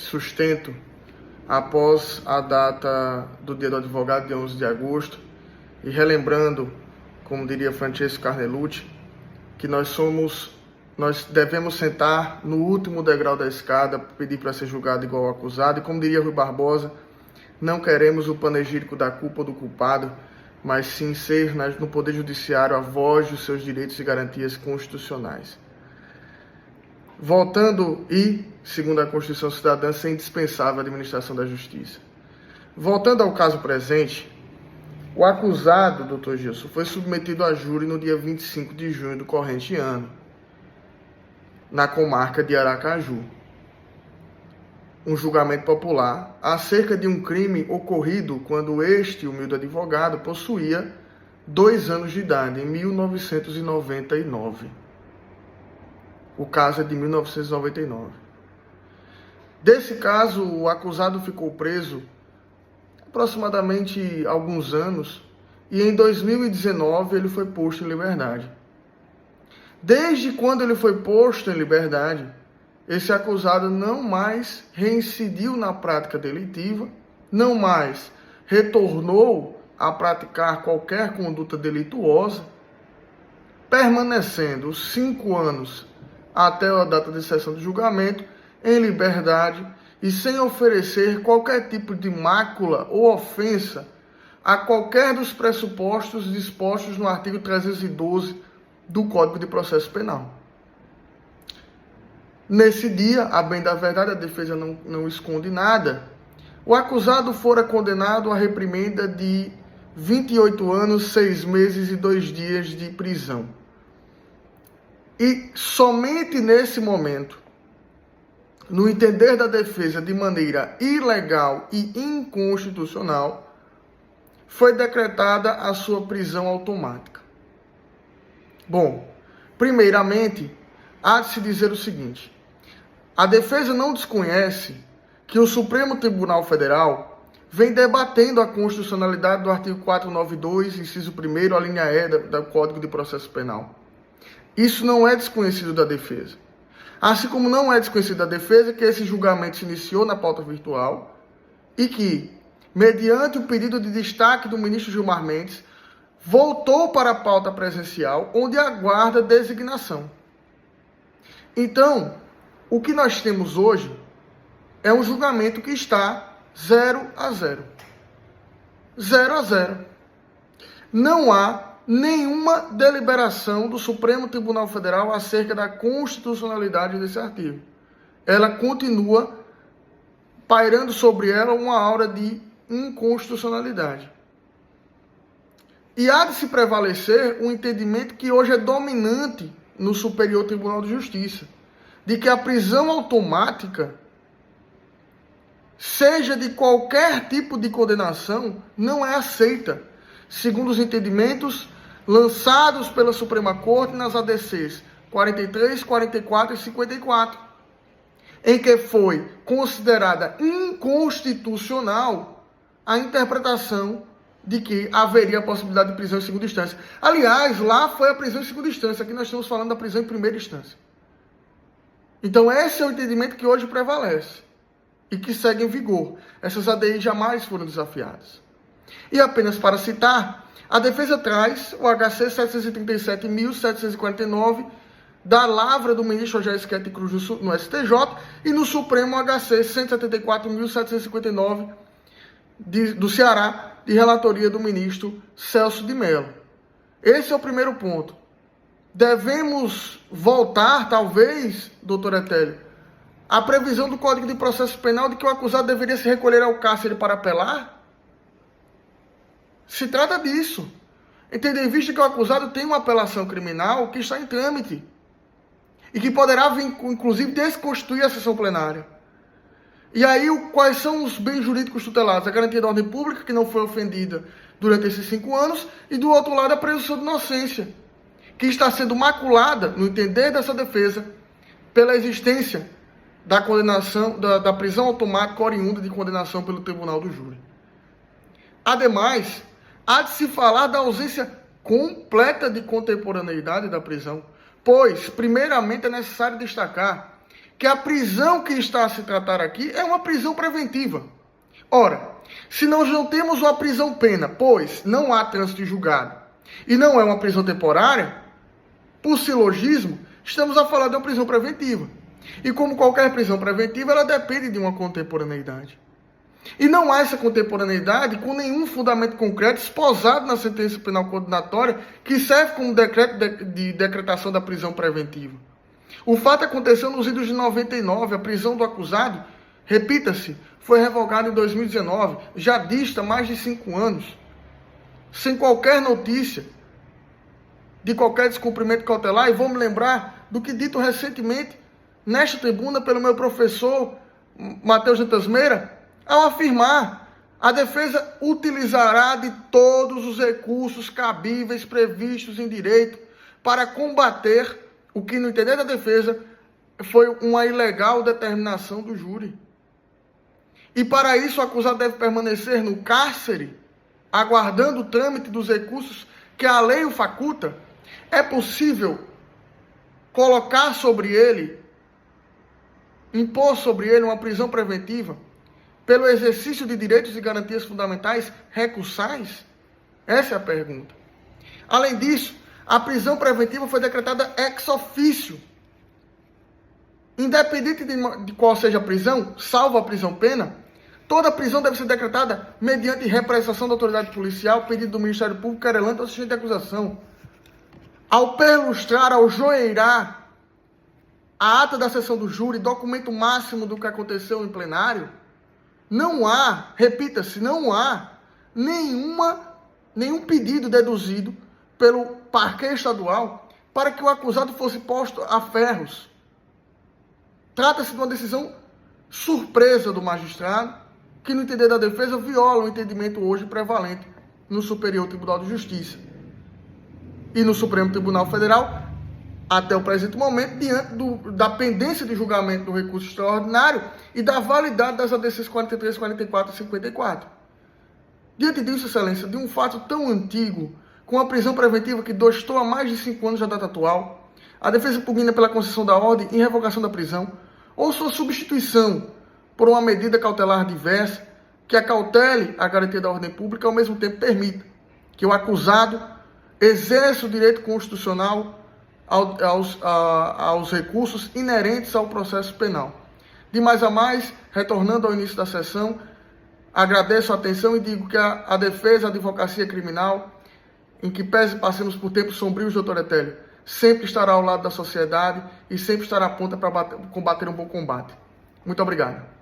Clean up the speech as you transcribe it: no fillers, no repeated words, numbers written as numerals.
sustento após a data do Dia do Advogado, dia 11 de agosto, e relembrando, como diria Francesco Carnelucci, que nós devemos sentar no último degrau da escada, pedir para ser julgado igual ao acusado, e como diria Rui Barbosa, não queremos o panegírico da culpa ou do culpado, mas sim ser no Poder Judiciário a voz dos seus direitos e garantias constitucionais. Voltando segundo a Constituição Cidadã, ser indispensável a administração da justiça. Voltando ao caso presente, o acusado, Dr. Gilson, foi submetido a júri no dia 25 de junho do corrente ano, na comarca de Aracaju. Um julgamento popular acerca de um crime ocorrido quando este humilde advogado possuía 2 anos de idade, em 1999. O caso é de 1999. Desse caso, o acusado ficou preso aproximadamente alguns anos e em 2019 ele foi posto em liberdade. Desde quando ele foi posto em liberdade, esse acusado não mais reincidiu na prática delitiva, não mais retornou a praticar qualquer conduta delituosa, permanecendo 5 anos até a data de sessão de julgamento em liberdade e sem oferecer qualquer tipo de mácula ou ofensa a qualquer dos pressupostos dispostos no artigo 312 do Código de Processo Penal. Nesse dia, a bem da verdade, a defesa não esconde nada, o acusado fora condenado a reprimenda de 28 anos, 6 meses e 2 dias de prisão. E somente nesse momento, no entender da defesa de maneira ilegal e inconstitucional, foi decretada a sua prisão automática. Bom, primeiramente, há de se dizer o seguinte: a defesa não desconhece que o Supremo Tribunal Federal vem debatendo a constitucionalidade do artigo 492, inciso 1º, a linha E do Código de Processo Penal. Isso não é desconhecido da defesa. Assim como não é desconhecido da defesa que esse julgamento se iniciou na pauta virtual e que, mediante o pedido de destaque do ministro Gilmar Mendes, voltou para a pauta presencial, onde aguarda designação. Então, o que nós temos hoje é um julgamento que está 0-0. 0-0. Não há nenhuma deliberação do Supremo Tribunal Federal acerca da constitucionalidade desse artigo. Ela continua pairando sobre ela uma aura de inconstitucionalidade. E há de se prevalecer um entendimento que hoje é dominante no Superior Tribunal de Justiça, de que a prisão automática, seja de qualquer tipo de condenação, não é aceita, segundo os entendimentos lançados pela Suprema Corte nas ADCs 43, 44 e 54, em que foi considerada inconstitucional a interpretação de que haveria a possibilidade de prisão em segunda instância. Aliás, lá foi a prisão em segunda instância, aqui nós estamos falando da prisão em primeira instância. Então esse é o entendimento que hoje prevalece e que segue em vigor. Essas ADIs jamais foram desafiadas. E apenas para citar, a defesa traz o HC 737.749 da lavra do ministro Rogério Schitti Cruz no STJ e no Supremo HC 174.759 do Ceará, de relatoria do ministro Celso de Mello. Esse é o primeiro ponto. Devemos voltar, talvez, doutor Etélio, à previsão do Código de Processo Penal de que o acusado deveria se recolher ao cárcere para apelar? Se trata disso. Tendo em vista que o acusado tem uma apelação criminal que está em trâmite e que poderá, inclusive, desconstituir a sessão plenária. E aí, quais são os bens jurídicos tutelados? A garantia da ordem pública, que não foi ofendida durante esses 5 anos, e do outro lado, a presunção de inocência, que está sendo maculada, no entender dessa defesa, pela existência da condenação, da prisão automática oriunda de condenação pelo tribunal do júri. Ademais, há de se falar da ausência completa de contemporaneidade da prisão, pois, primeiramente, é necessário destacar que a prisão que está a se tratar aqui é uma prisão preventiva. Ora, se nós não temos uma prisão-pena, pois não há trânsito de julgado, e não é uma prisão temporária, por silogismo, estamos a falar de uma prisão preventiva. E como qualquer prisão preventiva, ela depende de uma contemporaneidade. E não há essa contemporaneidade com nenhum fundamento concreto esposado na sentença penal condenatória que serve como decreto de decretação da prisão preventiva. O fato aconteceu nos idos de 99, a prisão do acusado, repita-se, foi revogada em 2019, já dista mais de 5 anos, sem qualquer notícia de qualquer descumprimento cautelar. E vou me lembrar do que dito recentemente nesta tribuna pelo meu professor Matheus Dantas Meira, ao afirmar: a defesa utilizará de todos os recursos cabíveis previstos em direito para combater o que, no entender da defesa, foi uma ilegal determinação do júri. E para isso o acusado deve permanecer no cárcere, aguardando o trâmite dos recursos que a lei o faculta. É possível colocar sobre ele, impor sobre ele uma prisão preventiva pelo exercício de direitos e garantias fundamentais recursais? Essa é a pergunta. Além disso, a prisão preventiva foi decretada ex officio. Independente de qual seja a prisão, salvo a prisão-pena, toda prisão deve ser decretada mediante repressação da autoridade policial, pedido do Ministério Público, querelante ou assistente de acusação. Ao perlustrar, ao joeirar a ata da sessão do júri, documento máximo do que aconteceu em plenário, não há, repita-se, não há nenhum pedido deduzido pelo parquet estadual para que o acusado fosse posto a ferros. Trata-se de uma decisão surpresa do magistrado, que no entender da defesa viola o entendimento hoje prevalente no Superior Tribunal de Justiça e no Supremo Tribunal Federal, até o presente momento, diante da pendência de julgamento do recurso extraordinário e da validade das ADCs 43, 44 e 54. Diante disso, Excelência, de um fato tão antigo, com a prisão preventiva que dostou há mais de 5 anos da data atual, a defesa pugna pela concessão da ordem em revogação da prisão ou sua substituição por uma medida cautelar diversa que acautele a garantia da ordem pública e, ao mesmo tempo, permita que o acusado exerça o direito constitucional aos recursos inerentes ao processo penal. De mais a mais, retornando ao início da sessão, agradeço a atenção e digo que a defesa, a advocacia criminal, em que pese passemos por tempos sombrios, doutor Etélio, sempre estará ao lado da sociedade e sempre estará à ponta para combater um bom combate. Muito obrigado.